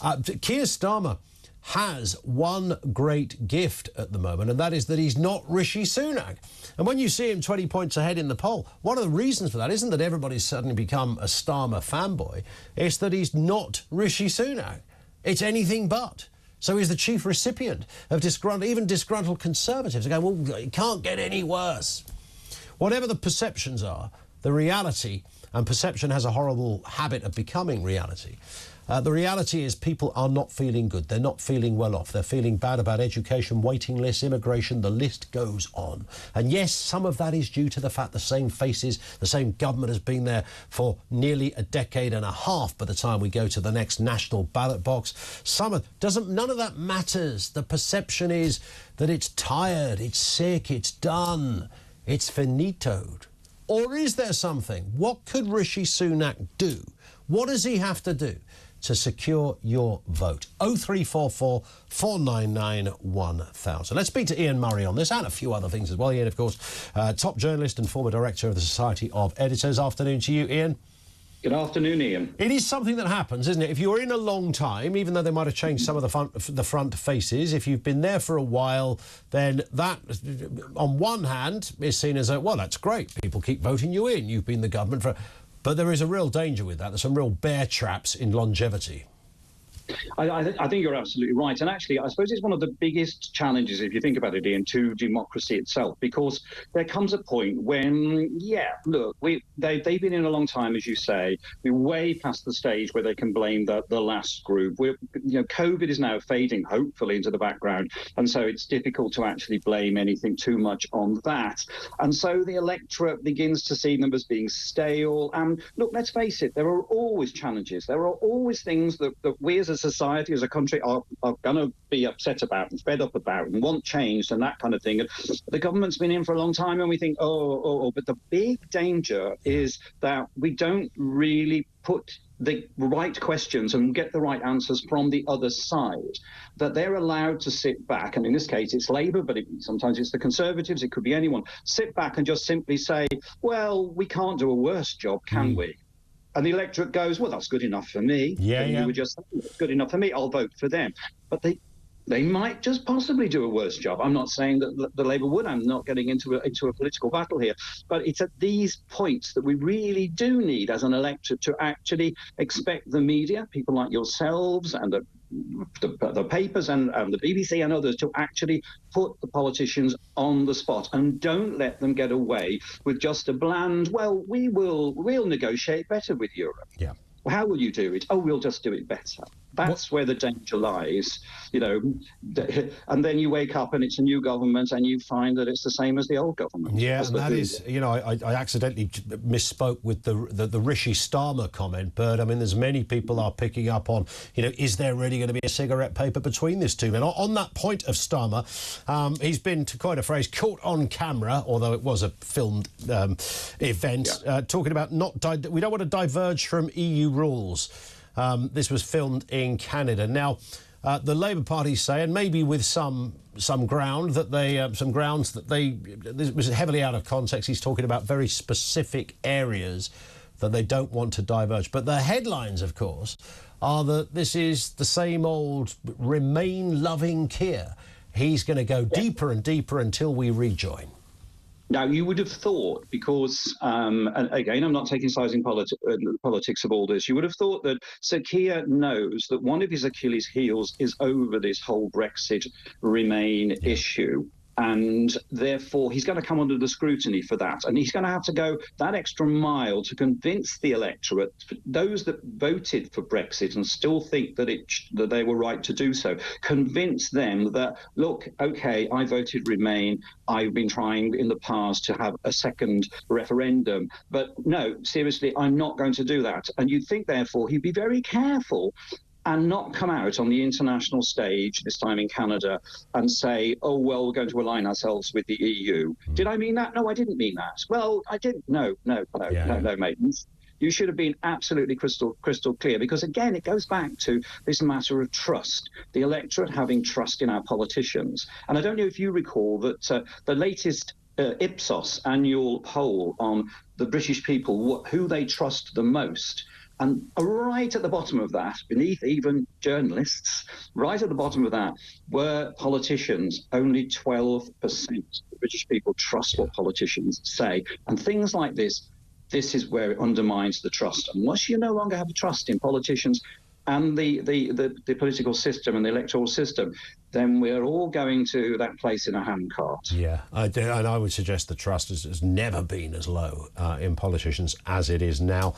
Keir Starmer has one great gift at the moment, and that is that he's not Rishi Sunak. And when you see him 20 points ahead in the poll, one of the reasons for that isn't that everybody's suddenly become a Starmer fanboy, it's that he's not Rishi Sunak. It's anything but. So he's the chief recipient of even disgruntled Conservatives. They're going, well, it can't get any worse. Whatever the perceptions are, the reality, and perception has a horrible habit of becoming reality. The reality is people are not feeling good. They're not feeling well off. They're feeling bad about education, waiting lists, immigration, the list goes on. And yes, some of that is due to the fact the same faces, the same government has been there for nearly a decade and a half by the time we go to the next national ballot box. None of that matters. The perception is that it's tired, it's sick, it's done, it's finitoed. Or is there something? What could Rishi Sunak do? What does he have to do to secure your vote? 0344 499 1000. Let's speak to Ian Murray on this and a few other things as well. Ian, of course, top journalist and former director of the Society of Editors. Afternoon to you, Ian. Good afternoon, Ian. It is something that happens, isn't it? If you're in a long time, even though they might have changed some of the front faces, if you've been there for a while, then that, on one hand, is seen as well, that's great. People keep voting you in. You've been the government for... But there is a real danger with that. There's some real bear traps in longevity. I think you're absolutely right. And actually, I suppose it's one of the biggest challenges, if you think about it, Ian, to democracy itself, because there comes a point when, look, they've been in a long time, as you say. We're way past the stage where they can blame the last group. COVID is now fading, hopefully, into the background. And so it's difficult to actually blame anything too much on that. And so the electorate begins to see them as being stale. And look, let's face it, there are always challenges. There are always things that we as a society, as a country, are going to be upset about and fed up about and want changed and that kind of thing. And the government's been in for a long time and we think, but the big danger is that we don't really put the right questions and get the right answers from the other side, that they're allowed to sit back, and in this case it's Labour, but sometimes it's the Conservatives, it could be anyone, sit back and just simply say, well, we can't do a worse job, can we? And the electorate goes, well, that's good enough for me. You were just saying, it's good enough for me, I'll vote for them. But they might just possibly do a worse job. I'm not saying that the Labour would. I'm not getting into a political battle here. But it's at these points that we really do need, as an electorate, to actually expect the media, people like yourselves and the papers and the BBC and others, to actually put the politicians on the spot and don't let them get away with just a bland, well, we'll negotiate better with Europe. Yeah. Well, how will you do it? Oh, we'll just do it better. That's where the danger lies, and then you wake up and it's a new government and you find that it's the same as the old government. Yeah, and that is, I accidentally misspoke with the Rishi Starmer comment, but I mean, there's many people are picking up on, is there really going to be a cigarette paper between these two men? On that point of Starmer, he's been, to coin a phrase, caught on camera, although it was a filmed event, talking about we don't want to diverge from EU rules. This was filmed in Canada. Now, the Labour Party say, and maybe with some grounds that this was heavily out of context. He's talking about very specific areas that they don't want to diverge. But the headlines, of course, are that this is the same old Remain-loving Keir. He's going to go deeper and deeper until we rejoin. Now, you would have thought, because, and again, I'm not taking sides in politics of all this, you would have thought that Sir Keir knows that one of his Achilles' heels is over this whole Brexit Remain issue. And therefore, he's going to come under the scrutiny for that. And he's going to have to go that extra mile to convince the electorate, those that voted for Brexit and still think that they were right to do so, convince them that, look, OK, I voted Remain. I've been trying in the past to have a second referendum. But no, seriously, I'm not going to do that. And you'd think, therefore, he'd be very careful and not come out on the international stage, this time in Canada, and say, oh, well, we're going to align ourselves with the EU. Did I mean that? No, I didn't mean that. Well, I didn't. No, mate. You should have been absolutely crystal clear, because, again, it goes back to this matter of trust, the electorate having trust in our politicians. And I don't know if you recall that the latest Ipsos annual poll on the British people, who they trust the most, And right at the bottom of that, beneath even journalists, right at the bottom of that were politicians. Only 12% of British people trust what politicians say. And things like this is where it undermines the trust. And once you no longer have trust in politicians and the political system and the electoral system, then we're all going to that place in a handcart. Yeah, I do, and I would suggest the trust has never been as low in politicians as it is now.